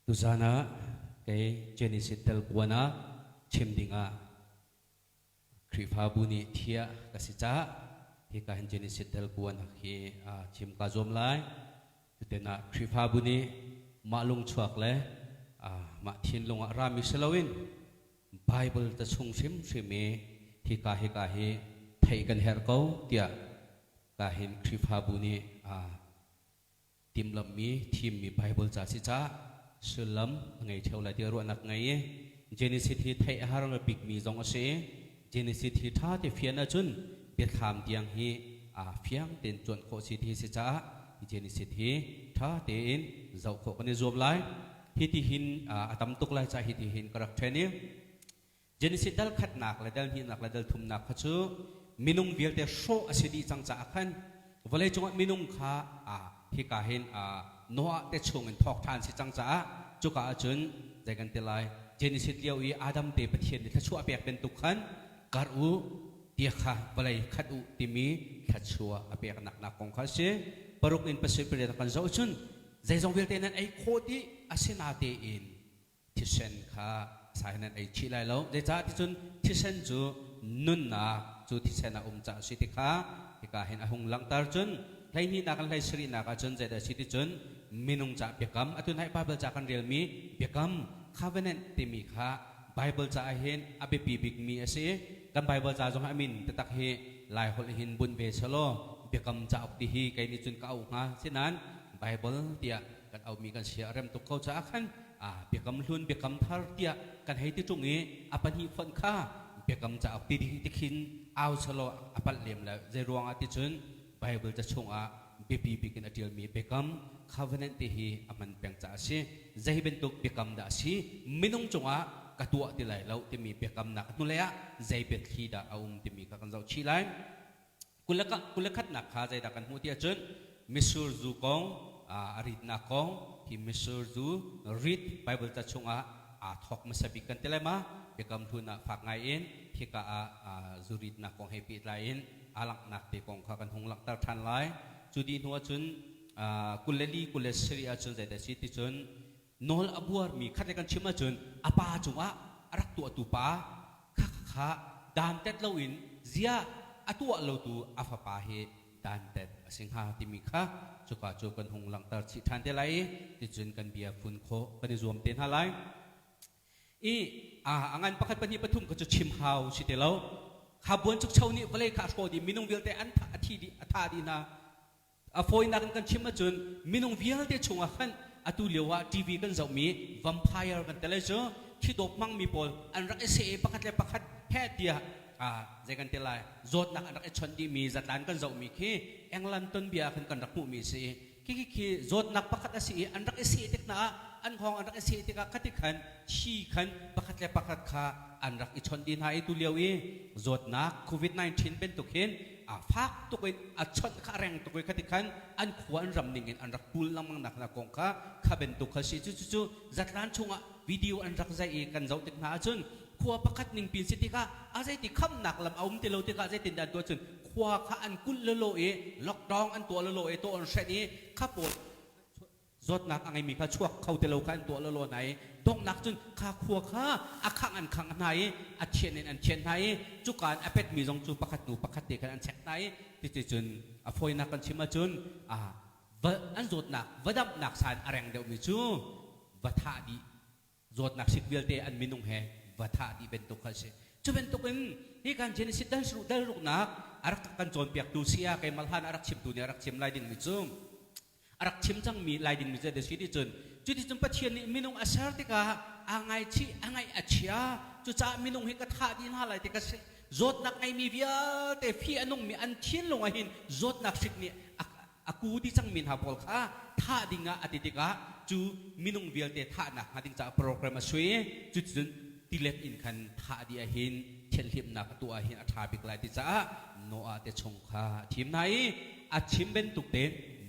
Tuzana kay Genesis telpuana chimdinga krifabuni thia kasicha hikahan Genesis telpuana hi chim kazom lai tutena krifabuni malung chuak le ma thin lunga rami selawin Bible ta chung sim simi hika hi thei kan her ko tia kahin krifabuni timlam mi thim mi Bible cha si cha sulam ngai theu la dia ro nak ngai Genesis hi thai harang big mi jong ase Genesis hi tha te fiana chun pe tham diang hi fiang ten chon kho si thi si cha Genesis hi tha te in zau kho kan zob lai hi ti hin atam tuk lai cha hi ti hin karak theni Genesis dal khat nak la dal hi nak la dal thum nak khachu minung vial te sho asidi chang cha khan vale chung minung kha hi ka hin noa te chung in thok than si chang cha chuka chun jaigan te lai Genesis liau i Adam te pathian ni thachua pek ben tuk khan karu tia kha balai khat u timi thachua apek nak nak kong kha se paruk in pasipre kan zau chun jai jong vil te nan ai khoti asena te in thisen kha sai nan ai chi lai lo de cha ti chun thisen chu nun na chu thisen na cha si ti kha hi ka hin ahung lang tar chun lai ni nakan lai sri na ka chun jai da si ti chun minung cha bekam atun hai Bible cha kan real mi bekam covenant ti mi kha Bible cha hin abe pi big mi ase kan Bible cha jong amin tatak he lai hol hin bun ve salo bekam cha ok ti hi kai ni chun ka au nga sinan Bible tia kan au mi kan sia rem tu ko cha khan bekam hlun bekam thar tia kan hai ti chungi apan hi phon kha bekam cha ok ti ti khin au salo apal lem la je ruang ati chun Bible cha chunga bepi bikin atil mi bekam covenant ti hi aman peng cha si jai ben tuk bekam da si minung chunga katua ti lai lau ti mi bekam na nu le jai bet khi da aum ti mi ka kan zau chi lai kulakhat na kha jai da kan hu ti chun misur zu kong arit na kong hi misur zu read Bible cha chunga thok masabi kan ti lai ma bekam thuna phak ngai in thi ka zurit na kong happy lai in alak nak te kong kha kan hung lak tar than lai chudi nuwa chun kuleli kulesri a chun jai da si ti chun nol abuar mi khat kan chima chun apa chunga arak tu pa kha dan tet lo in zia atu lo tu afa pa he dan tet asingha ti mi kha chuka chu kan hung lang tar chi than te lai ti chun kan bia fun kho kan zoom ten ha lai angan pakhat pani pathum ka chu chim hau si te lo khabon chuk chau ni vale kha so di minung vil te an thi di atha di na foi na kan chim ma chun minung vil te chunga khan atu lewa TV kan zau mi vampire kan tele jo thi dop mang mi pol an rak se pakhat le pakhat he dia jai kan telai zot nak an rak chon di mi zatan kan zau mi khi england ton bia kan rak mu mi se ki zot nak pakhat asi an rak se tek na an hong an rak se tek ka khati khan chi khan pakhat le pakhat kha an rak i chon din hai tu lewi zot nak COVID-19 ben tu khin phak tu ko chon kha reng tu ko khati khan an khwan ram ning an rak pul lamang nak na kong kha ben tu kha si chu zatlan chunga video an rak zai kan zau tek na chun khwa pakhat ning pin si ti ka azai ti kham nak lam aum ti lo ti ka zai tin dan tu chun khwa kha an kul lo lockdown an tu lo to on shet ni kha pot zot nak angai mi kha chuak khau te lo khan to lo nai dong nak chun kha khwa kha akhang an khang nai a chen an chen nai chu kan apet mi jong chu pakhat nu pakhat te kan an chek nai ti chun a foi nak kan chima chun an zot nak vadam nak san areng deu mi chu vatha di zot nak sikbel te an minung he vatha di ben to kha se chu ben to ken hi kan Genesis dal ru nak arak kan chon piak tu sia kai malhan arak chim tu ni arak chim lai ding mi chu arak chim chang mi lai din mi je de si ti chun pathian ni minung asar te ka angai chi angai achia chu cha minung hi ka tha din ha lai te ka se zot nak ai mi via te phi anung mi an thin longa hin zot nak sik ni aku di chang min ha pol kha tha dinga atitika chu minung vial te tha nak ha ding cha program a sui chu chun ti let in khan tha di a hin thel him nak tu a hin a tha bik lai ti cha no a te chong kha thim nai a chim ben tuk te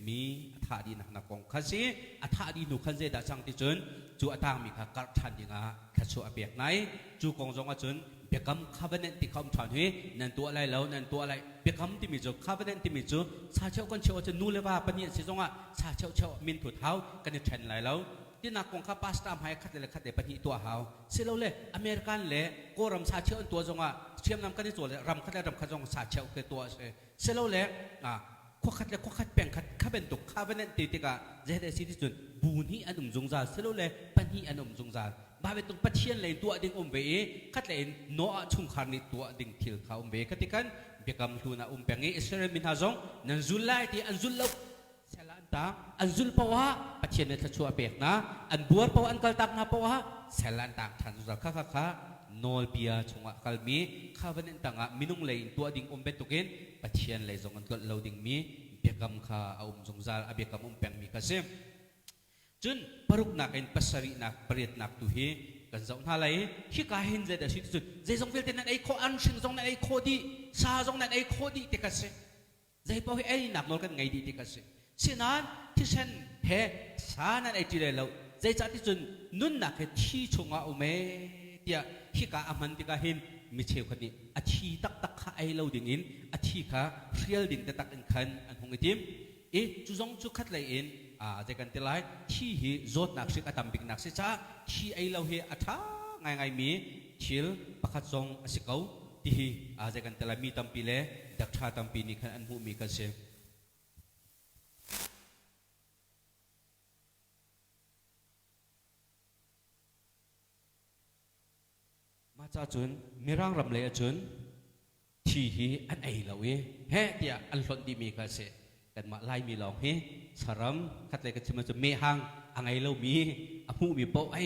mi tha di nak na kong khasi atha di nu khan je da chang ti chun chu atang mi kha kar than dinga khachu apek nai chu kong jong a chun bekam covenant ti kham than he nan tu lai lo nan tu lai bekam ti mi chu covenant ti mi chu sa cheu kon cheu chu nu le wa pani si jong a sa cheu min thu thau kan ni then lai lo ที่นักของข้าพาสตามให้คัดเลยคัดเลยปฏิตัวเขาเสร็จแล้วเลยอเมริกันเลยก็รำชาเชื่อตัวจงอ่ะเชื่อมนำกันที่ตัวเลยรำคัดเลยรำคัดจงชาเชื่อคือตัวเสร็จแล้วเลยข้อคัดเลยข้อคัดแบ่งคัดข้าเป็นตุกข้าเป็นติติกาจะได้สิ่งที่สุดบูนี่อันนุ่มจงจาเสร็จแล้วเลยปัญหีอันนุ่มจงจาบาเป็นตุกปัจเจียนเลยตัวดิ่งเวคัดเลยโน้ชุ่มขารนิตัวดิ่งทิลเขาเวคัดที่กันเบียกำทุนเวงอิสราเอลมินฮาจงนั่นจุลไลที่อันจุลแล้วอันจุลปวะปัจเจียนเนี่ยชัวเปียกนะอันบัวปวะอันกัลตักนะปวะเซลันตักทันจุลข้าโนลเปียชงกัลมีข้าวันนี้ต่างมินุงเลยตัวดิ่งเบตุกินปัจเจียนเลยจงอันกัลเราดิ่งมีเบียกำข้าเอาจงจาเบียกำเปียงมีกษมจนปรุกนักเองปัสสรินักปริยนักตุฮีกันจงท่าไรที่กาเห็นใจแต่สิ่งสุดใจจงเวลเตนันไอโคอันชิงจงนันไอโคดีซาจงนันไอโคดีติกษมใจพอไอนักนอกันไงดีติกษมสินั้นที่ฉันเฮสานันไอจีเลยเราใจจัดที่จนนุ่นนักเฮที่ชงเอาเมเดียที่กาอามันติกาเห็นมิเชลคนนี้อาชีตักข้าไอเราดิ่งอินอาชีข้าเรียลดิ่งตักอินขันอันหงไอทีมจุจงจุคัดเลยอินใจกันที่ไรที่ฮีโจดนักสิกาตัมบิกนักสิจ้าที่ไอเราเฮอัฐาไงมีชิลประคัดจงสิเขาที่ฮีใจกันที่ไรมีตัมปีเล่ดักชาตัมปีนี้ขันอันหูมีกันเชมาจากจุนมีร่างรำเลยจุนที่ฮีอันไอเราเฮเดียอันหลอนดีมีกันเสกันมาไล่มีหลอกเฮสารมคัดเลยกันจะมาจะเมหังอังไอเรามีอภูมีโปไอ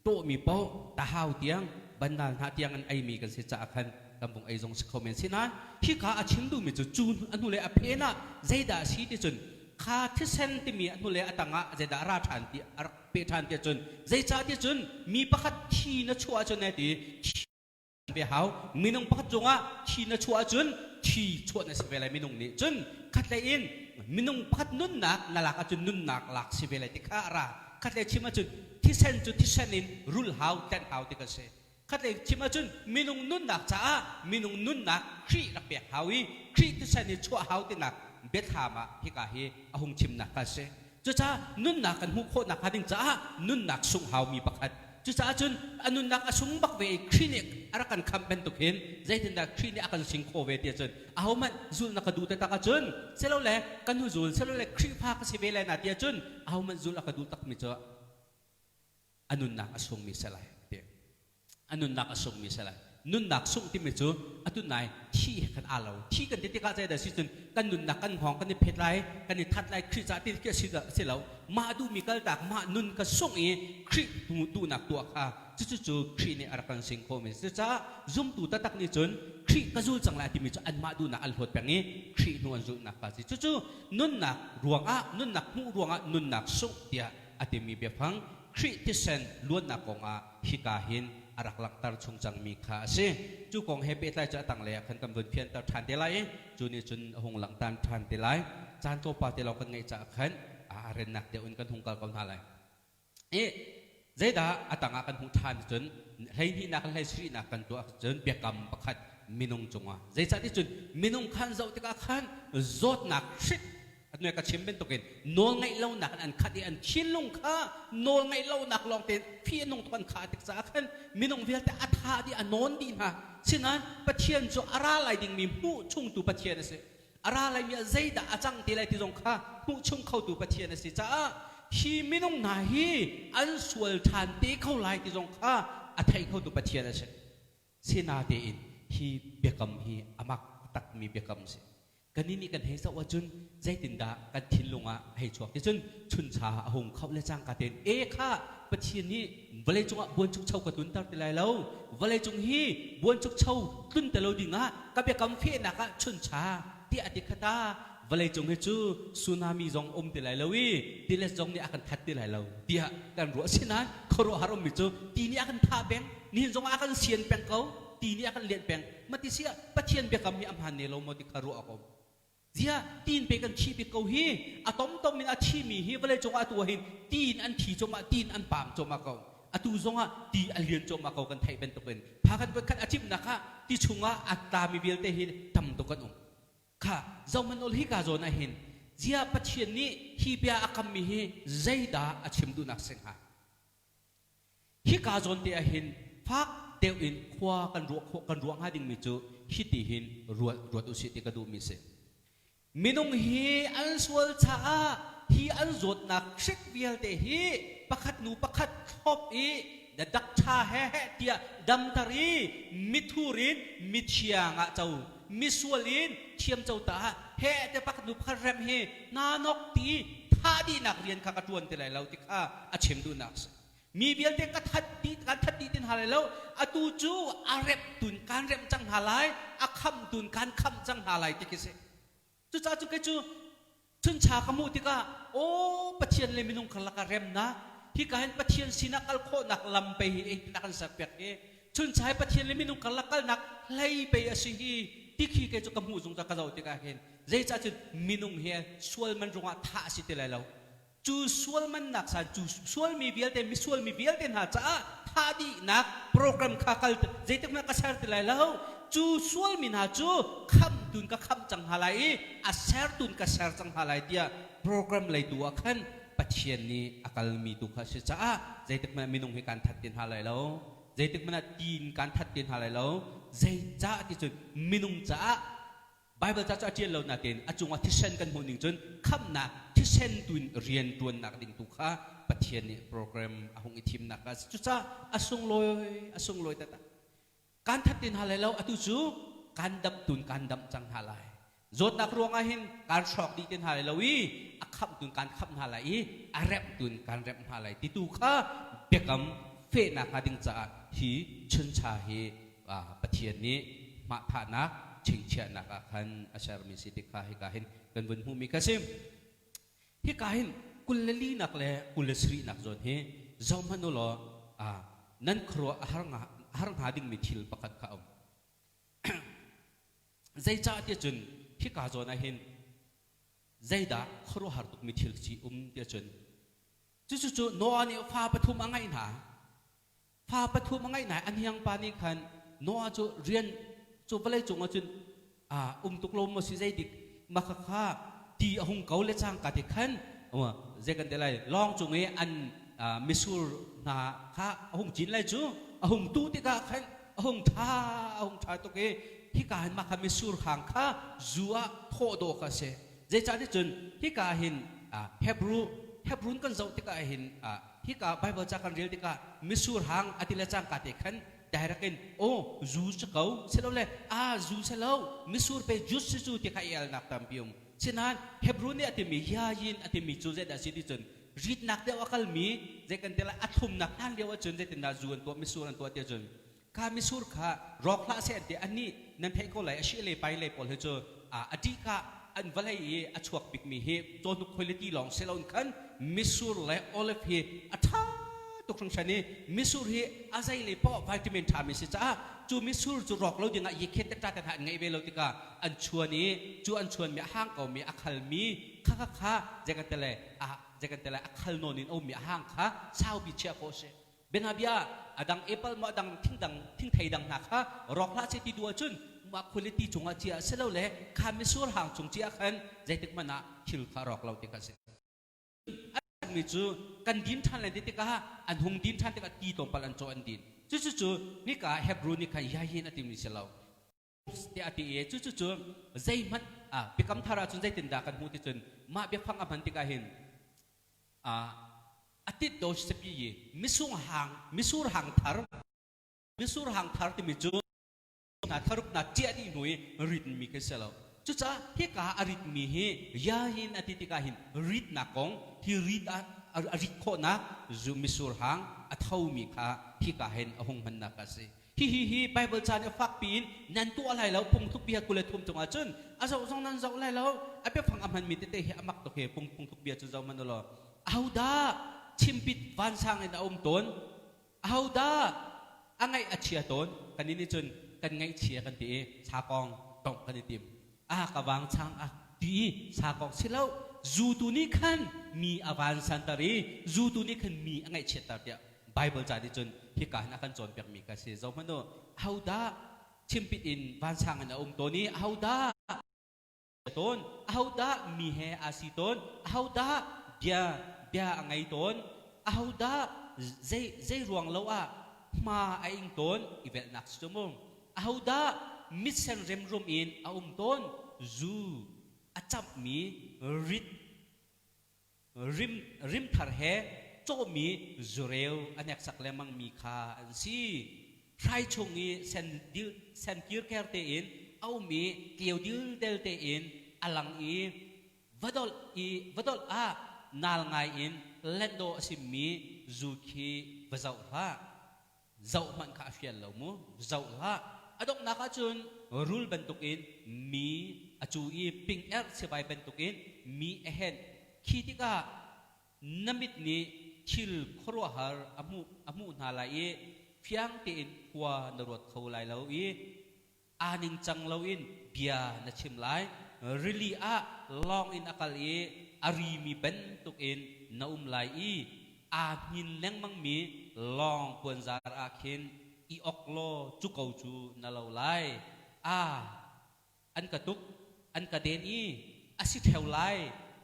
โตมีโปตาหาวเตียงบรรดาหาเตียงอันไอมีกันเสจากขันกำบงไอจงสคอมเมนต์สินั้นที่ข้าอาชิมดูมีจุนอันนู้เลยอเพนะใจด่าสีที่จุนข้าที่เซนที่มีอันนู้เลยอัตงะใจด่าราชันที่เปทันที่จุนใจจ่าที่จุนมีประคัดที่นัชัวจุนเนี่ยที่เบียหาวมีน้องประคัดจงอ่ะที่นัชัวจุนที่ชัวในสิเวลัยมีน้องนี่จุนคัดเลยอินมีน้องประคัดนุ่นนักนั่นหลักจุนนุ่นนักหลักสิเวลัยที่ข้าราคัดเลยชิมาจุนที่เซนจุนที่เซนินรูลหาวเต้นหาวที่กันเสคัดเลยชิมาจุนมีน้องนุ่นนักจ้ามีน้องนุ่นนักครีรักเบียหาวิครีที่เซนินชัวหาวที่นักเบ็ดหามาที่กาเฮอหงชิมนักกันเสจ้านุ่นนักกันหุโคนักฮัดิงจ้านุ่นนักสุงหาวมีประคัดจ้าจุนอนุนักสุงบักเวคลินิกอารักันคำเป็นตุกเห็นใจถึงนักคลินิกอากันสิงโคเวเตียจุนเอามันจุลนักดูแต่ตากจุนเสร็จแล้วแหละกันหูจุลเสร็จแล้วแหละคลิพากสิเวลนาเตียจุนเอามันจุลนักดูตักมิจ้าอนุนักสุงมิสลายเตียอนุนักสุงมิสลายนุ่นนักสุงที่มิจ้าอตุนายที่กันอาเราที่กันที่ที่กาใจแต่สิจุนกันนุ่นนักกันห้องกันนี่เพชรไรกันนี่ทัดไรคลิจาที่เกี่ยสิเสร็จแล้วมาดูมีกัลดักมานุ่นก็ส่งเองคลิดูนักตัวข้าจู่ๆคลินี่อารักันสิงโคมิสจ้าซุ่มตูตัตักนี่จนคลิก็จู่จังไรที่มีจ้าอันมาดูนักอัลหดแบบนี้คลินวลจู่นักข้าสิจู่ๆนุ่นนักรวงนุ่นนักหูรวงนุ่นนักส่งเดียอาทิมีเบียพังคลิที่เซนล้วนนักกงฮิกาหินอารักลักตาชงจังมีข้าสิจู่กงเฮเปตไลจะตั้งเลยขันกำลังเพียนตาทันเดลัยจู่นี่จุนหงหลังตันทันเดลัยจานตัวปาเดลกันไงจะขันเรนนักเดี๋ยวอุ่นกันหงกัลกันอะไรใจด่าอัตงากันหงทานจนให้ที่นักให้ชีนักกันตัวจนเบียกำประคัดมินงจงว่าใจจัดที่จนมินงขันเจ้าติกาขันโจดนักชิดอันนี้ก็ชิมเป็นตัวเองโนลไงเล่านักอันขัดอันชินลงข้าโนลไงเล่านักลองเต้นพี่นงตัวอันขาดติดสาขันมินงเวลแต่อัฐาดีอันนนดีนะฉะนั้นปะเทียนจะอะไรอะไรดิ่งมีผู้ชุ่งตัวปะเทียนสิอะไรอะไรมีใจด่าอาจังตีอะไรที่ตรงข้าผู้ชุ่งเข้าตัวปะเทียนสิจ้าฮีมินงนาฮีอันสวลทานตีเข้าไล่ที่ตรงข้าอัฐิเข้าตัวปะเทียนสิเสนาเดินฮีเบียกำฮีอามักตักมีเบียกำสิกันนี่กันเฮสว่าจุนใจตินดากันทินลงให้ชวกที่จุนชุนชาหงเขาเลยจ้างกันเต็นข้าปะเทียนนี้วันเลยจงบวนจุกเช่ากระตุนตั้งแต่ไรแล้ววันเลยจงฮีบวนจุกเช่าตุนแต่เราดิ่งกับเบียกำเฟียนักชุนชาที่อดีตตาวันเลยจงให้จูสุนามิจงแต่ไรแล้วที่เลสจงนี่อากันทัดแต่ไรแล้วเดียกันรัวสินั้นเขารัวหารมิจูทีนี้อากันท่าแบงนี่จงอากันเสียนแบงเขาทีนี้อากันเลียนแบงมาติเสียปะเทียนเบียกำมีอำพันเนี่ยเรามาติคารัวเขาเสียตีนไปกันชีบิเขาฮีอะตอมมินอาชีมีฮีวันเลยจงอาตัวหินตีนอันทีจงมาตีนอันปามจงมาเขาอะตูจงอาตีอันเลียนจงมาเขากันไทยเป็นตัวเป็นพากันไปกันอาชีพนะคะที่ชงอัตตามีเวลเตหินทำตัวกันข้าเจ้ามันโอลิกาโจนาหิน zia pathian ni hi pia akam mi hi zaida achim du nak seng ha hi ka zon te a hin phak teu in khwa kan ruang ha ding mi chu hi ti hin ruat usi ti ka du mi se minung hi an sual cha hi an zot nak sek vial te hi pakhat nu pakhat khop i da dak cha he tia dam tari mithurin mithianga chau misualin thiam chau ta he te pakhat nu pakhat rem he nanok ti thadi nak rian kha ka tuan te lai lau ti kha achem du nak mi bial te ka that ti tin halai lau atu chu arep tun kan rem chang halai akham tun kan kham chang halai ti kise chu cha chu ke chu chun cha ka mu ti ka o pathian le minung khala ka rem na hi ka hen pathian sinakal kho nak lam pe hi nakal sa pek e chun chai pathian le minung khala kal nak lai pe asi hi ti khi ke chu ka mu jung cha ka zau ti ka hen zai cha chu minung he sual man runga tha si te lai lau chu sual man nak sa chu sual mi bial te mi sual mi bial te na cha tha di nak program kha kal zai te ma ka sar te lai lau chu sual mi na chu kham tun ka kham chang halai a share tun ka share chang halai dia program lai tu khan pathian ni akal mi tu kha se cha zai te ma minung he kan that tin halai lau zai te ma tin kan that tin halai lau zai cha ti chu minung cha Bible cha cha chian lo na ten achunga thisen kan mu ning chun kham na thisen tun rian tuan nak ding tu kha pathian ni program ahung ithim na ka chu cha asung loi ta kan that tin halai lau atu chu kan dam chang halai zot nak ruang ahin kan shok di tin halai lawi akham tun kan kham halai arep tun kan rep halai ti tu kha bekam fe na ka ding cha hi chun cha hi pathian ni ma tha na ching chia na ka khan ashar mi si ti kha hi ka hin kan bun hu mi ka sim hi ka hin kulli nak le kulasri nak zon he zawmanulo nan khro harang hading mi thil pakat ka om zai cha ti chun hi ka zona hin zai da khro har tuk mi thil chi ti chun chu no ani fa pathum angai na an hiang pa ni khan no chu rian chu balai chunga chun tuk lom mo si zai dik makha ti ahung kau le chang ka ti khan zekan de lai long chunge an misur na kha ahung chin lai chu ahung tu ti ka khan ahung tha to ke hi ka han makha misur hang kha zuwa tho do ka se zai cha ni chun hi ka hin Hebrew kan zau ti ka hin hi ka Bible cha kan real ti ka misur hang atila chang ka ti khan dahrakin zu chakau selo le zu selo misur pe jus su ti ka el nak tampium sinan Hebrew ni atimi yayin atimi chu ze da sidi chun rit nak de akal mi je kan tela athum nak an lewa chun je tin na zuan to misur an to te chun ka misur kha rock la se te ani nan thai ko lai ashi le pai le pol he chu ati ka an valai e achuak pik mi he to nu quality long selon kan misur le olive he atha tuk sang shani misur hi azai le po vitamin tha mi si cha chu misur chu rock lo dinga ye khet ta ta ngai be lo tika an chuani chu an chuan mi hang ko mi akhal mi kha jagan tele akhal nonin o mi hang kha sau bi che ko se benabia adang apple ma dang thing thai dang na kha rock la se ti du chun ma quality chunga chia selo le kha misur hang chung chia khan jaitik mana khil kha rock lo tika se mi chu kan din than le ti ka an hung din than te ka ti tom pal an cho an din chu ni ka Hebrew ni ka ya yin ati mi selau te ati e chu zai man pikam thara chun zai tin da kan hu ti chun ma be phang aman ti ka hin atit do se pi ye misur hang thar ti mi chu na tharuk na chi adi noi rit mi ke selau chu cha he ka arit mi he ya yin ati ti ka hin rit na kong hi rit arit kho na zu misur hang athau mi kha hi ka hen ahung man na ka se hi Bible chan fak pin nan tu alai lo pung thuk bia kule thum chunga chun azau zong nan zau lai lo ape phang aman mi te he amak to he pung thuk bia chu zau man lo auda chimpit van sang en om ton auda angai achia ton kanini chun kan ngai chia kan ti cha kong tong kan tim ka wang chang ti cha kong silau zu tu ni khan mi avan santari zu tu ni khan mi angai cheta tia Bible cha di chun hi ka na kan chon pek mi ka se zo mano auda chimpit in van sang en om to ni auda ต้นเอาดามีเฮอาศิต้นเอาดาเบียไงต้นเอาดาใจรวงเรามาไอ้อิงต้นอีเวลนักสมองเอาดามิเซนเรมรุมอินเอาต้นจูอาจับมีริมทาร์เฮโจมีจูเรลอันนี้สักเลมังมีคาอันซีใครชงอีเซนกิร์แคร์เตอินเอามีเกี่ยวดิลเดลเตอินอลังอีวัดอลนาลไงอินเลนโดสิมีจูคีวะเจ้าละเจ้ามันข้าเฟียลเรามูเจ้าละอดอกนักจุนรูลเป็นตุกินมีอจูอีปิงเอร์สิบายเป็นตุกินมีเอเฮนคิดก็นมิดนี้ชิลครัวหาร์อามูนาลายเพียงตีอินหัวนรวดเขาไล่เราอานิงจังเราเบียนัชิมไลริลีลองอินอากาลีอารีมีเป็นตุกินนาไลอาหินเล้งมังมีลองปวนจาร์อาคินอีออกโลจุกเอาจูนาเราไลอันกระตุกอันกระเดนอาสิเทวไล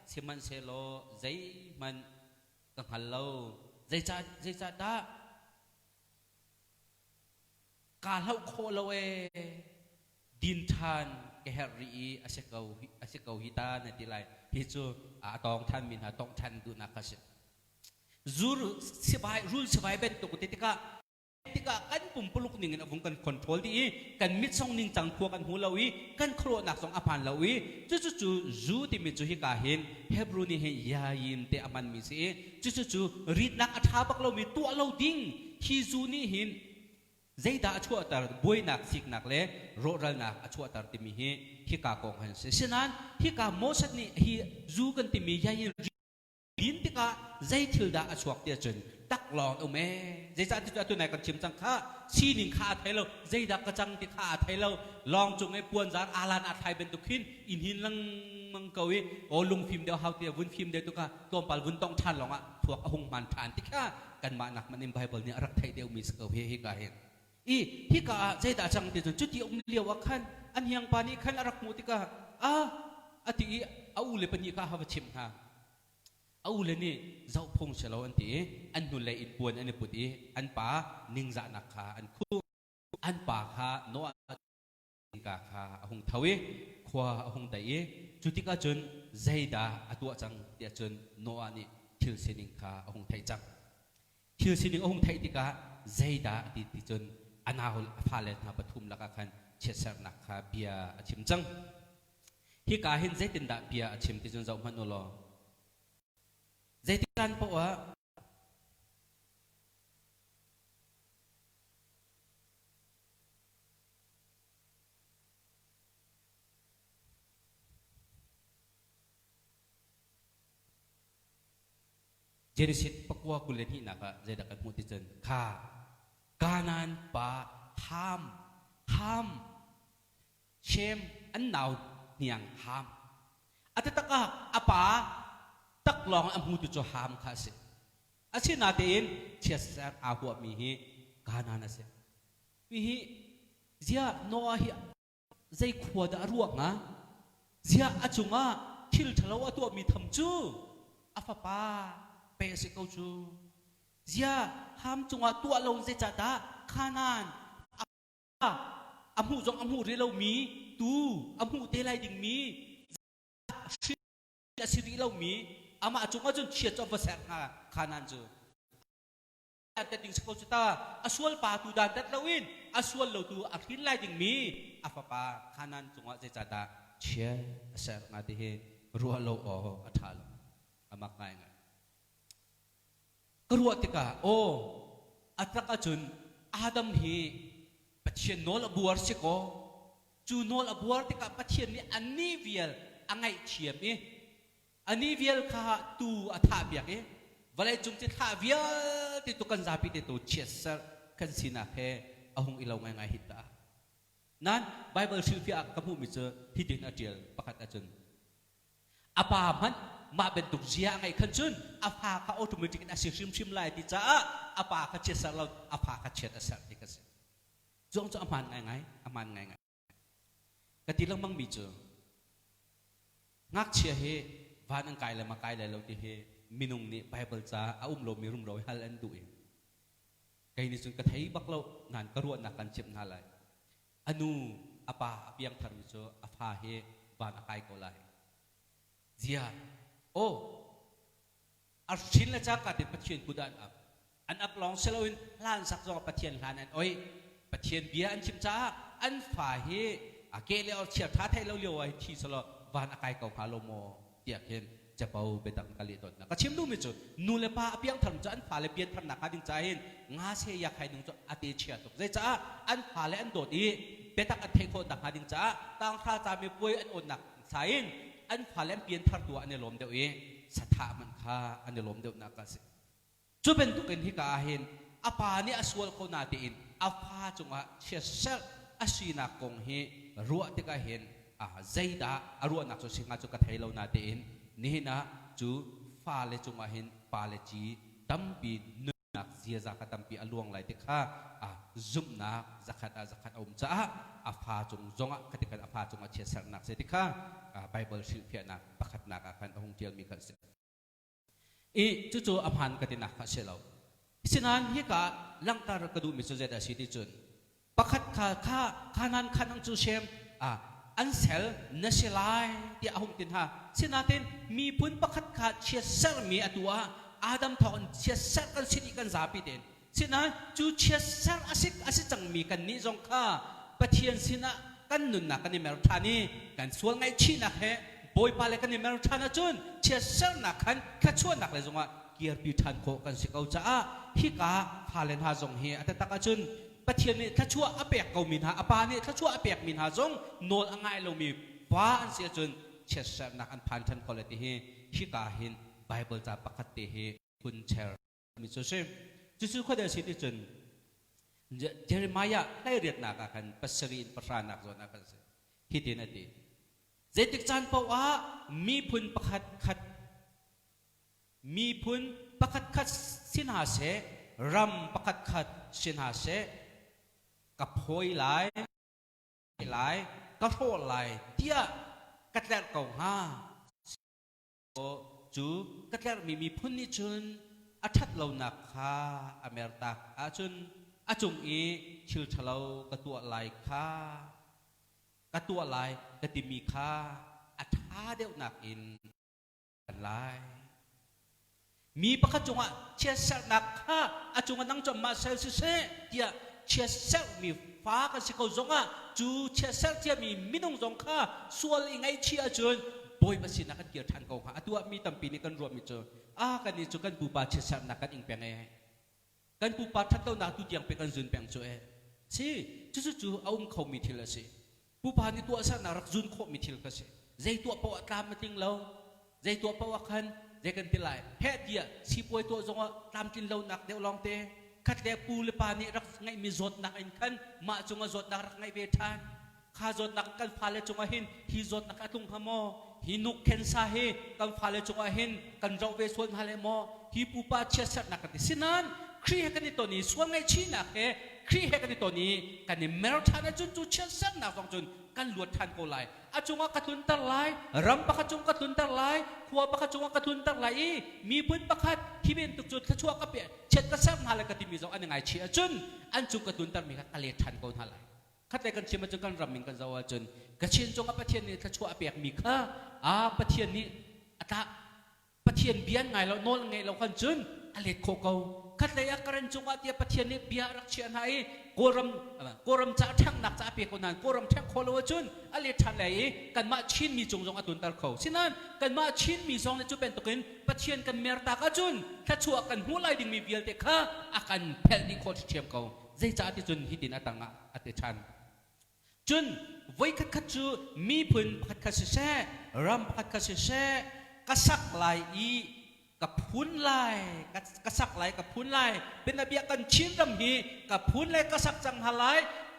เสมันเซโลใจมันกังหันเราใจจัดดากาเล่าโคเราดินทานเกฮรีอาเซเกาฮิตาในที่ไรฮิจูตองท่านมินหาตองท่านดูนักสิรูลสบายเป็นตุกติกากันปุ่มปลุกนิ่งนะผมกันคอนโทรลดีกันมิดส่งนิ่งจังพวกกันหูเรากันโครนักส่งอภันเราจู่จูที่มิจูฮิกาเห็นเฮบรูนี่เห็นยายิมเตอมันมีสิจู่รีดนักอัฐาบักเรามีตัวเราดิ้งฮิจูนี่เห็นใจด่าชั่วตาบวยนักสิกนักเล่โรรัลนักชั่วตาที่มีฮิกากองหันเสียนั้นฮิกาโมสันนี่ฮิจูกันที่มียายิมดินที่กาใจทิลดาอชวกเดียจนตักหลอนเอาแม่ใจจัดที่ตัวไหนกันชิมจังข้าชีนิงข้าไทยเราใจดักกระจังที่ข้าไทยเราลองจงไอ้ปวนจากอาลานอาไทยเป็นตุกินอินหินลังมังกวีโอลุงฟิล์มเดียวเฮาเตียวุ้นฟิล์มเดียวตุกาตัวปัลวุ้นต้องทันหรอกพวกหงมันทานที่ข้ากันมาหนักมันในไบเบิลเนี่ยรักไทยเดียวมีสกาวฮิกาเห็นฮิกาใจดักจังที่จนจุดที่อมเลียวว่าขันอันยังปานี้ขันรักมูติกาอติเอาเลยปัญญาข้าหาชิมฮะเอาเลยนี่เจ้าพงเชลอันตีอันนุเลยอินปวนอันนี้ปุติอันป่านิงจานักขาอันคู่อันป่าขาโนอันกาขาหงทวีขวาหงไตจุดที่ก็จนใจดาตัวจังเดียจนโนอันนี้ทิลสินิงขาหงไทยจังทิลสินิงหงไทยที่ก็ใจดาที่จนอนาหลพาเลนาปทุมลักขันเชษร์นักขาเบียชิมจังที่กาเห็นใจตินดาเบียชิมที่จนเจ้ามันโนโลใจที่การพบว่าเจนิสิตปกว่ากุเลนี่นะคะใจดักกันมุติจนข้ากานันปะห้ามเชมอันหนาวเนียงห้ามอัตตะกะอปาตักลองอมูตุจหามข้าศึกอาชีนาเตนเชียสอาหัวมีฮีกานานาเสมีฮีเจ้าโนอาฮีใจขวดอรวกนะเจ้าอาจุงะคิลทะเลาะตัวมีทำจูอาฟาปาเปสิเขาจูเจ้าห้ามจุงะตัวเราเจจัดาขานานอามูจงอามูเรเรามีตูอามูเตลัยดิ่งมีสิริเรามีอามาจุงอาจุนเชียร์จอบเสกขานานจูแต่ดิ่งสกุลจุตาอาสวลปาตูดันดัดลาวินอาสวลเราตูอาคินไลดิ่งมีอาฟาปาขานานจุงอาเจจัดาเชียร์เสกงาดีเฮรัวเราอัฐาลอามักง่ายง่ายกรัวติกาโออัตรักจุนอาดัมฮีปัจเจียนโนลบัวสิโกจูโนลบัวติกาปัจเจียนนี่อันนี้เวียลอังไงเชียมอันนี้เวียลข้าตูอัฐาเบียกวันเลยจุ่มติดข้าเวียลติดตุกันซาปิติดตุเชียสกันสินะเฮอาหงอิลาวง่ายๆฮิตานั้นไบเบิลชื่อฟิอักกับผู้มิเจอที่ดินอาเจียลประกาศจุนอาปามันมาเป็นตุกเสียไงขันจุนอาปาเขาออโตเมติกอาศัยชิมไล่ติจ้าอาปาเขาเชียสเราอาปาเขาเชียสติกันสิจงจะอามันง่ายๆอามันง่ายๆกติลังมังมิเจอ งักเชียเฮวานังไกลเลยมาไกลเลยเราที่เฮมินุงนี่ไบเบิลจ้าอุ้มโลมีรุมโรยฮัลเลนดูเองไกนี่สุนกระไทยบักเรางานกระรวดนักกันเจ็บนาเลยอนุอปาอภิยังธรรมิโซอภาเฮวานอากายก็เลยเจียโออาชินละจากการปะเทียนกุดอันอับลองเซลวินล้านสักจงปะเทียนล้านอันโอ้ยปะเทียนเบียอันชิมจ้าอันฝ่าเฮอาเกลียวเชียร์ท้าไทยเราเลี้ยวไว้ที่สลบวานอากายก็พาโลโมเตียกเห็นจะเป่าไปตังกะลิตนนะก็ชิมดูมิจุนูเลปาอภิยังธรรมจ้าอันฝ่าเลเบียนธรรมนักการดิ้งใจเห็นงาเสียอยากให้ดึงจ้าอติเชียร์ตกใจจ้าอันฝ่าเลอันโดดอีเปตักอันเทโคดักหาดิ้งจ้าตั้งท่าจามีป่วยอันอดหนักใส่อันฝ่าเลเบียนทัดตัวอันเนลมเดียวเองสถามันค่าอันเดลมเดียวนักสิจุเป็นตุกันที่กาเห็นอาปานี่อสวลคนนาตีนอาฟาจงว่าเชื่อเชื่ออาศีนักกงเฮรัวที่กาเห็นใจดารัวนักจุสิงาจุกไทยเรานาตีนนี่นะจูฟ้าเลจงว่าเห็นปาเลจีดัมปีนักเสียจากดัมปีอลวงไหลที่ข้าซุ่มนักจักรอมจ้าอาฟาจงจงคติกันอาฟาจงว่าเชื่อเชื่อนักเสียที่ข้าไบเบิลชื่อเพียนักประคัดนักอาการองค์เดียวมีกันเสียจู่ๆอภันกันตินักข้าเชลล์สินันฮิกาลังตารกดูมิสุเจดาสิติจุนประคัดข้านันขันจูเชมอันเซลนัชไลที่อาหงตินฮะสินาตินมีพุนประคัดข้าเชียเซลมีอตัวอาดัมทอนเชียเซลกันสินิกันซาปิเดนสินันจู่เชียเซลอาศิจังมีกันนิจงข้าปะเทียนสินะกันนุนนักกันในเมรุธานีกันส่วนไงชีนักเฮบอยปาเลกันในเมรุธานาจุนเชียเซลนักขันข้าชวนนักเลยจงว่าเกียร์ปีทันโคกันสิเขาจ้าฮิกาพาเลนฮาจงเฮอัตตะกจุนปะเทียนนี่ข้าชั่วอเปียกเกามินฮาอปานี่ข้าชั่วอเปียกมินฮาจงโนนอ่างไงเรามีฟ้าอันเสียจุนเชียเซลนักอันพันทันคนเลยที่เฮฮิกาเห็นไบเบิลจะประคัตเตเฮคุณเชลมิโซเชมจู่ๆเขาเดินสิที่จุนเจเรมายาได้เรียนนักกันปัสรีนประธานนักโซนักกันฮิตินาทีเจติกจันบอกว่ามีพุนประคัดขัดมีพุนประคัดขัดสินหาเสรำประคัดขัดสินหาเสกับพอยไหลกระโถไหลเตี้ยกัดแลกเก่าห้าจูกัดแลกมีพุนนิจุนอาทัดเหล่านักข้าอเมริกาอาจุนอาจงอีชิลทะเลากระตัวไหลข้ากระตัวไหลกระติมีข้าอาท้าเดียวนักอินกันไหลมีประคัจงอ่ะเชียเซลนักข้าอาจงนั่งจมมาเซลซิเซเดียเชียเซลมีฟ้ากันสิเขาจงอ่ะจูเชียเซลเดียมีมินงจงข้าส่วนยังไงเชียจุนบอยมาสินักเกียรทันเขาค่ะตัวมีตั้มปีนี้กันรวมมิจกันนี่จุกันปูปาเชียเซลนักกันอิงเปียงไงกันปูปาทัดเต้านาตุเดียงไปกันจุนเปียงจ่วยสิจู่เอาเขามีทีละสิปูปานี่ตัวสันนารักจุนเขามีทีละสิใจตัวปวดตามมาติงเราใจตัวปวดคันใจกันทีไรเฮ็ดเดียสิป่วยตัวจงว่าตามติงเราหนักเดียวลองเตะขัดแดกปูเลปานี่รักไงมีจดหนักอินคันมาจงว่าจดหนักรักไงเวทานข้าจดหนักกันพาเลจงว่าเห็นฮีจดหนักกันตุงขโมฮีนุกเข็นซาเฮกันพาเลจงว่าเห็นกันเราเวส่วนฮาเลโมฮีปูปาเชียสัตนักกันสินั้นครีเฮกันนี่ตัวนี้ส่วนไงชีนักเฮครีเฮกันนี่ตัวนี้กันนี่เมรุธานะจุนจูเชียสัตนักฟังจุนกันหลวดทันโกไลอาจงว่ากระทุนตะไลรำประคัจงกระทุนตะไลขัวประคัจงกระทุนตะไลมีพื้นประคัดที่เป็นตุกจุดขชั่วกระเปียเช็ดกระซับมาเลยกระติมีสองอันยังไงเชียจุนอันจุกระทุนตะมีกระเลทันโกทันไลขัดแต่กันเชียมาจนกันรำมิงกันจะว่าจุนกระเชียนจงกับประเทศนี้ขชั่วเปียกมีข้าประเทศนี้อัตประเทศเบียนไงเราโน่นไงเราคันจุนอเลโคเกาขัดแต่ยากระจงว่าเดียประเทศนี้เบียรักเชียนให้โกรมจะแทงหนักจะเปียกคนนั้นโกรมแทงโคลวจุนอเลทันไหลกันมาชินมีจงอตุนตาเขาฉะนั้นกันมาชินมีจงในจุเป็นตุกินประเทศกันเมรตากจุนถ้าชัวกันหัวไหลดิ่งมีเบียลเตข้าอาการเพลดิโคตรเทียมเขาใจจะติจุนฮิดินอตังอติชันจุนไว้ขัดจูมีพื้นขัดขัดเสรำขัดขัดเสกษักไหลกับพุนไลกษักไลกับพุนไลเป็นระเบียกันชิมดำฮีกับพุนไลกษักจังหาไล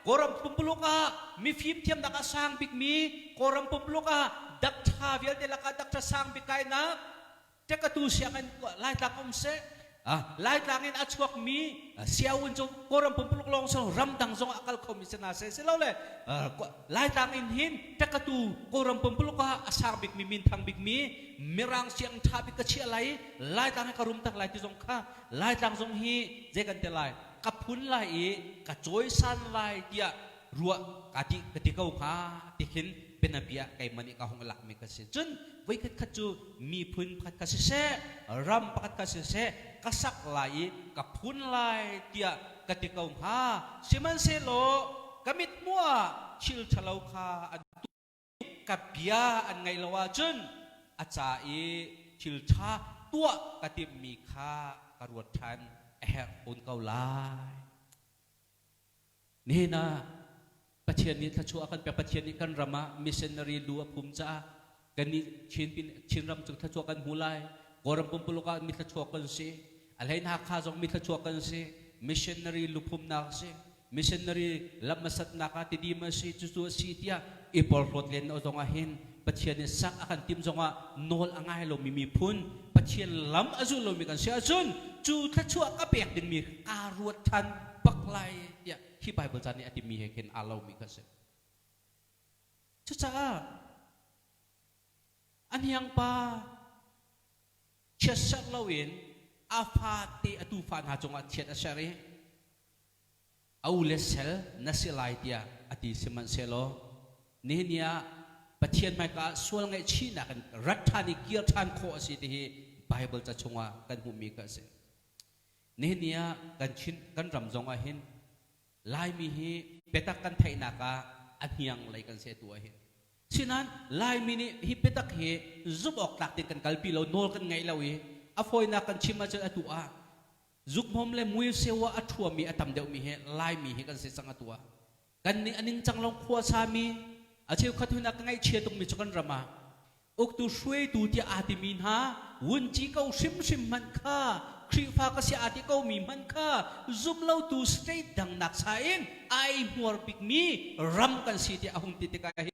โกรมปุ่มปลุกะมีฟิล์มเทียมดักสร้างบิกมีโกรมปุ่มปลุกะดักชาเวียลเดลักดักสร้างบิกไกนะเจ้ากระตูเสียงกันไล่ตากอมเส lai tangin at suak mi siawun jong koram pumpulok long song ramdang jong akal komisina se silaw le lai tangin hin takatu koram pumpulok ka asabik mi mintang big mi mirang siang thabik ka chia lai tangin ka rum tak lai ti jong kha lai tang jong hi jegan te lai ka phun lai ka choi san lai tia ruwa kati ketika kha tikin benabia kay mani ka hong lak mi ka se chun với cái khát chú mi phun khát cái xe ram khát cái xe cái sắc lại cái phun lại tia cái tiệt cầu ha xem xe lo cái mít mua chill chalau kha anh cái bia anh ngày lâu chân anh chạy chill cha tua cái tiệm mi kha cái ruột than ôn cầu lại nè naประเทศนี้ถ้าชัวกันเป็นประเทศนี้กันรามามิชชันนารีลัวภูมิจ้ากันนี่ชินรำจุดทัชวกันหูไลกอรำปุ่มปุลกามิทัชวกันสิอะไรนักข้าจงมิทัชวกันสิมิชชันนารีลุพุมนักสิมิชชันนารีลับมาสัตนักติดีมาสิจุดสิที่อีพอลโรดเลนเอาจงอาหินประเทศนี้สักอาการทีมจงอาโนลอ่างไงเรามีพุนประเทศล้ำอาจุเรามีกันเสียจุนจุดทัชวก็เปียกดึงมีการวดทันปักไลที่ไบเบิลจานี่อธิมีเห็นอาเรามีกันเสียจุดจ้าอันยังป้าเชื่อสักเราเองอาฟาเตอตูฟานหาจงอาเชียดอาเชรีเอาเลเซลนัสไลเดียอดีสมันเซโลนี่เนี่ยประเทศไม่ก็ส่วนไงชีนักันรัฐานิเกียรติโคสิที่ไบเบิลจะจงอากันหูมีกันเสียนี่เนี่ยกันชินกันรำจงอาเห็นลายมีฮีเปตักกันไทยนักอันยังไรกันเสียตัวเห็นฉะนั้นลายมินิฮิปตักเฮจุบออกตักติดกันกัลปีเราโนลกันไงเราอฟอยนักกันชิมาจะตัวจุกมอมเลยมวยเสวะอัฐวมีอัตมเดียวมีเฮลายมีเฮกันเสียสังตัวกันนี่อันนึงจังลองขวาสามีอาเชียวขัดหุนักไงเชียตรงมีจักันรามาอุกตูช่วยตูที่อาติมินฮาวุนจีเขาชิมมันค่าครีฟ้าก็เสียอาติเขามีมันค่าจุบเราตูสเตย์ดังนักสายไอหัวปิกมีรำกันสิที่อาหุงติดกัน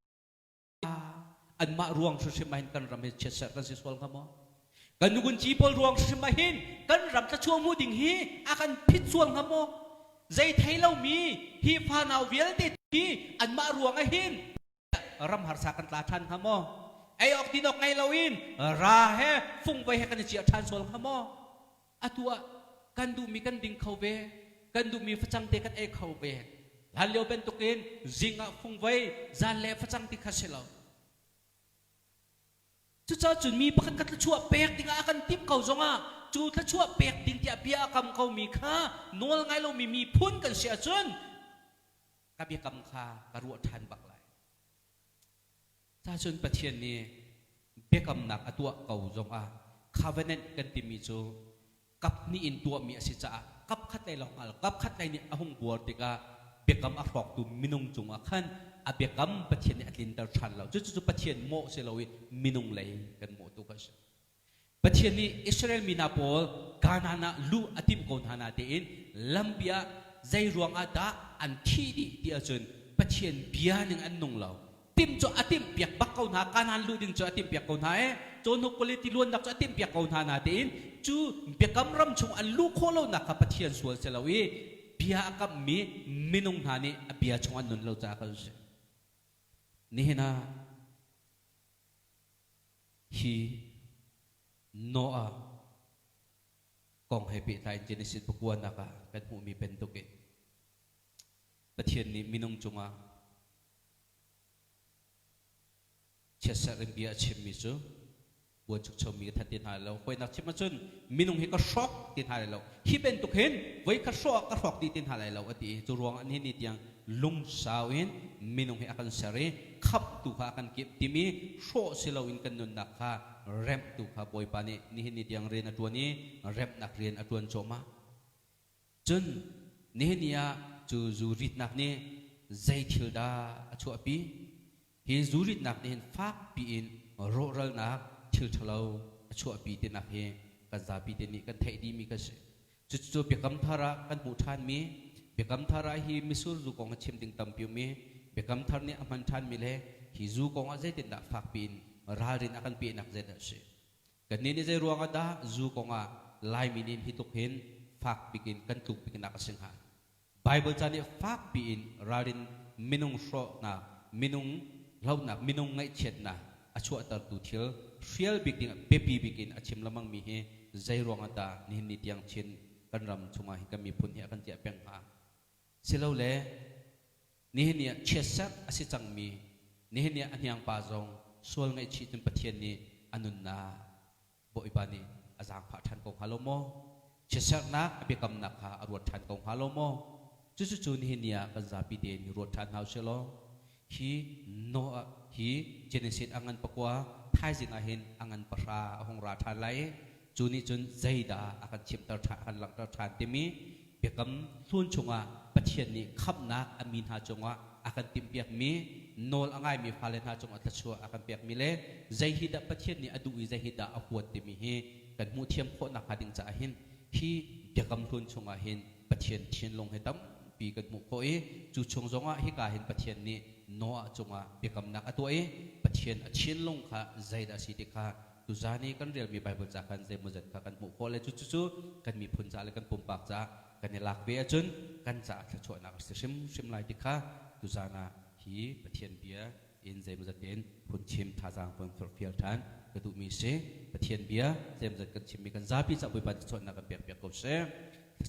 อันมาร่วงสุดสมัยกันรำให้เชื่อกันสิสวลขโมกันนุกุนจีบอลร่วงสุดสมัยกันรำจะช่วงมูดิ่งฮีอากันพิษสวลขโมใจไทยเรามีฮีฟานาเวลติดฮีอันมาร่วงไอหินรำหาสากันตาทันขโมไอออกดินออกไงเราอินราเฮฟุ้งไปให้กันเจียทันสวลขโมอัตัวกันดูมีกันดิ่งเขาเวกันดูมีฟัจังเตกันเอเขาเวฮัลโหลเป็นตุกินจิงอ่ะฟุ้งไว้จานเล่ฟัจังติคัสเล่าจุดจุดมีประกันกัดชั่วเปียกดิ่งอากันทิพเขาจงอ่ะจุดชั่วเปียกดิ่งที่อภิยากรรมเขามีค่าโน้ลไงเรามีพุ่นกันเสียจนกับอภิยากรรมค่ากระรวดทันบักไหลถ้าจนประเทศนี้เปียกรรมหนักตัวเขาจงอ่ะคาเวเนนกันติมีจูกับนี่อินตัวมีสิจ้ากับขัดในหลอกกับขัดในนี่อาหงบัวติกาเปียกรรมอักรอกตุมินุงจงอ่ะขันอาเบียกรรมประเทศนี้อัดลินดาชันเราจุดประเทศโมเสลาวิมินุงเลยกันโมตุกัสประเทศนี้อิสราเอลมีนาโปลกานานาลูอติมโกนฮานาเตอินลัมเบียใจรวงอาดาอันที่ดีที่อาจารย์ประเทศเบียนึงอันนงเราติมจ่ออติมเปียกบักเกาหนากานาลูดึงจ่ออติมเปียกเกาหนาโจนุกุลิติล้วนนักจ่ออติมเปียกเกาหนานาเตอินจูเบียกกำรำชงอันลูกโคโลนักประเทศสวนเสลาวิเบียกับมีมินุงฮานี่เบียชงอันนุนเราจากกันนี่นะฮีโนอากองให้ปีไทยเจนิสิตปกวนนักกันหูมีเป็นตุกิประเทศนี้มินุงจงอาเชื่อสักเรื่องเบียชิมมิจูวัวจุกชมีทัดตินหายเราคอยนักชิมมาจนมินุงให้ก็ช็อกตินหายเราฮีเป็นตุกเห็นไว้ก็ช็อกก็ช็อกตินหายเราอดีจุรวงอันนี้นิดยังลุงสาวินมินุงให้อากันเสรีขับตุขากันเก็บที่มีโชว์สิเราอินกันนุนนักค่ะเร็มตุขาบอยปานี่นี่นิดยังเรียนตัวนี้เร็มนักเรียนตัวโจมาจนนี่เนี่ยจูริดนักนี่ใจทิลดาชัวปีเฮจูริดนักนี่ฟักปีอินโรรัลนักทิลทลาวชัวปีตินักเฮกันซาปีตินี่กันเทดีมีกันจุดเปียกคำทาระกันหูทานมีเปียกคำทาระฮีมิสูรูกองชิมติงตัมพิวมีเปียกคำทาระนี่อมันทานมีเลยฮีจูกองอาเจตินดักฟักปีนรารินอากันปีนักเจดเชกันนี่ใจรวงอาดาจูกองอา lai minin hituk hin fak bikin kan tuk bikin nak singha Bible jani fak biin rarin minung shro na minung lau na minung ngai chet na achua tar tu thil real bikin pepi bikin achim lamang mi he zai rong ata ni ni tiang chin kan ram chunga hi kami phun hi kan tia peng ha silo le ni ni chesak asi changmi ni ni anyang pa zong sual ngai chi tin pathian ni anun na bo ibani azang pha than ko halomo chesak na abikam na kha arwat than ko halomo chu chu chu ni ni kan za pi de ni rot than hau selo hi no hi genesis angan pakwa thai jing a hin angan para hong ra than lai chu ni chun zaida akan chim tar tha kan lang tar than timi bekam thun chunga pathian ni khapna amin ha chunga akan timpiak mi nol angai mi phalen ha chung athachua akan piak mi le zaihida pathian ni adu zaihida ahuat timi hi kan mu thiam kho na khading cha hin hi bekam thun chunga hin pathian thin long hetam pi kan mu ko e chu chung zonga hi ka hin pathian ni no a chunga bekam nak atu e pathian a thin long kha zaida si ti kha tu zani kan real mi bible cha kan zai muzat kha kan mu ko le chu chu chu kan mi phun cha le kan pum pak cha kan ni lak ve achun kan cha thachua na sim lai ti kha tu zana hi pathian bia in zai muzat ten phun chim tha jang phun fial than ka tu mi se pathian bia zai muzat kan chim mi kan zapi cha boi pa chot na kan pek pek ko se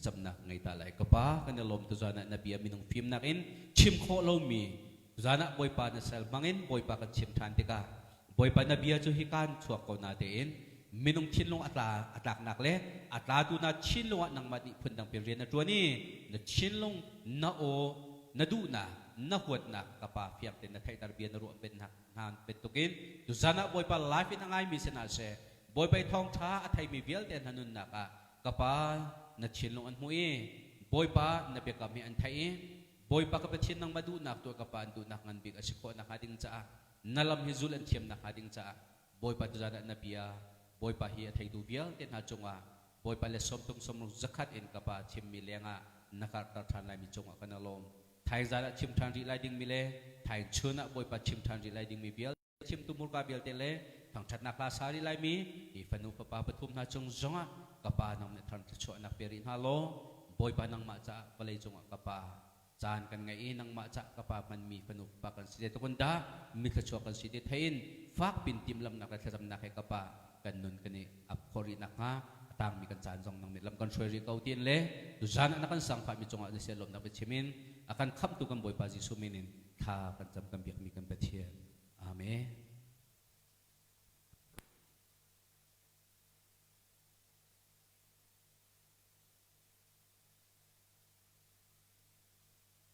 chamna ngai ta lai ka pa kan lom tu zana na bia minung phim nak in chim kho lo mi tu zana boi pa na sel mangin boi pa kan chim than ti ka boi pa na bia chu hi kan chuak ko na te in minung thin long atlak nak le atla tu na chin long nang ma ni phun dang pe rian na tu ni na chin long na o na du na huat na kapa fiak ten na thai tar bia na ru ben han ben tukin tu zana boi pa life in angai mi se na se boi pa thong tha athai mi vial ten hanun na ka kapa na chin long an mu e boi pa na be ka mi an thai boi pa ka pa chin nang madu nak to kapa an du nak ngan big asiko na hading cha nalam hizul an thiam na hading cha boi pa tu zana na bia boi pa hi athai du vial ten ha chunga boi pa le som tung som zakat in kapa chim mi lenga nakar tar than lai mi chunga kanalom thai zara chim than ri lai ding mi le thai chuna boi pa chim than ri lai ding mi bial chim tu mur ka bial te le thang that na kla sari lai mi i fanu pa pathum na chung zonga kapa nam ne than chu na perin ha lo boi pa nang ma cha palai chunga kapa chan kan ngai nang ma cha kapa man mi fanu pa kan side to konda mi kha chu kan side thain fak pin tim lam na ka tham na kai kapa kan nun kan ni ap khori na nga tang mi kan chan jong nang mi lam kan shoi ri kau tin le tu jan na kan sang pha mi chunga de se lom na pe chimin akan kham tu kan boi pa jisu minin tha kan jam kan biak mi kan pe thia amen